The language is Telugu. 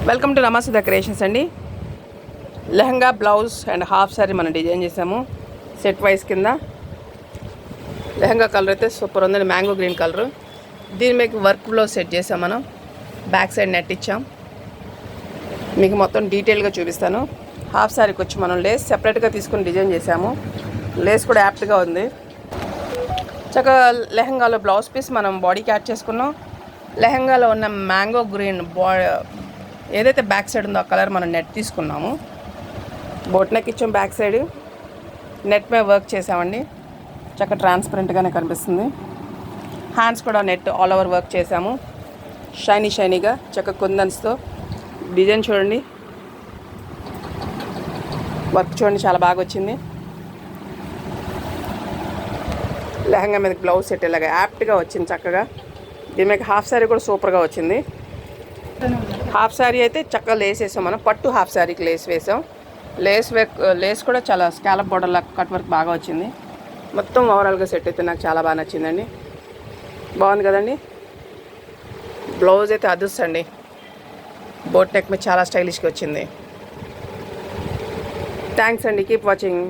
వెల్కమ్ టు నమస్తే క్రియేషన్స్ అండి. Lehenga blouse and half sorry మనం డిజైన్ చేసాము సెట్ వైస్ కింద. లెహంగా కలర్ అయితే సూపర్ ఉందండి, మ్యాంగో గ్రీన్ కలరు. దీని మీకు వర్క్ బ్లౌజ్ సెట్ చేసాం మనం. బ్యాక్ సైడ్ నెట్ ఇచ్చాం. మీకు మొత్తం డీటెయిల్గా చూపిస్తాను. హాఫ్ సారీకి వచ్చి మనం లేస్ సెపరేట్గా తీసుకుని డిజైన్ చేసాము. లేస్ కూడా యాప్ట్గా ఉంది. చక్కగా లెహంగాలో బ్లౌజ్ పీస్ మనం బాడీకి యాడ్ చేసుకున్నాం. లెహంగాలో ఉన్న మ్యాంగో గ్రీన్ ఏదైతే బ్యాక్ సైడ్ ఉందో ఆ కలర్ మనం నెట్ తీసుకున్నాము. బోట్ నెక్ ఇచ్చాం. బ్యాక్ సైడ్ నెట్ మీద వర్క్ చేసామండి. చక్కగా ట్రాన్స్పరెంట్గానే కనిపిస్తుంది. హ్యాండ్స్ కూడా నెట్ ఆల్ ఓవర్ వర్క్ చేసాము. షైనీగా చక్కగా కుందన్స్తో డిజైన్ చూడండి. వర్క్ చూడండి, చాలా బాగా వచ్చింది. లెహంగా మీద బ్లౌజ్ సెట్ ఇలాగా యాప్ట్గా వచ్చింది చక్కగా. దీని మీద హాఫ్ శారీ కూడా సూపర్గా వచ్చింది. హాఫ్ శారీ అయితే చక్కగా లేస్ వేసాం మనం. పట్టు హాఫ్ శారీకి లేస్ వేసాం. లేస్ కూడా చాలా స్కాలప్ బోర్డర్ లాగా కట్ వర్క్ బాగా వచ్చింది. మొత్తం ఓవరాల్గా సెట్ అయితే నాకు చాలా బాగా నచ్చిందండి. బాగుంది కదండి. బ్లౌజ్ అయితే అదుస్తండి. బోట్ నెక్ మీద చాలా స్టైలిష్గా వచ్చింది. థ్యాంక్స్ అండి. Keep watching.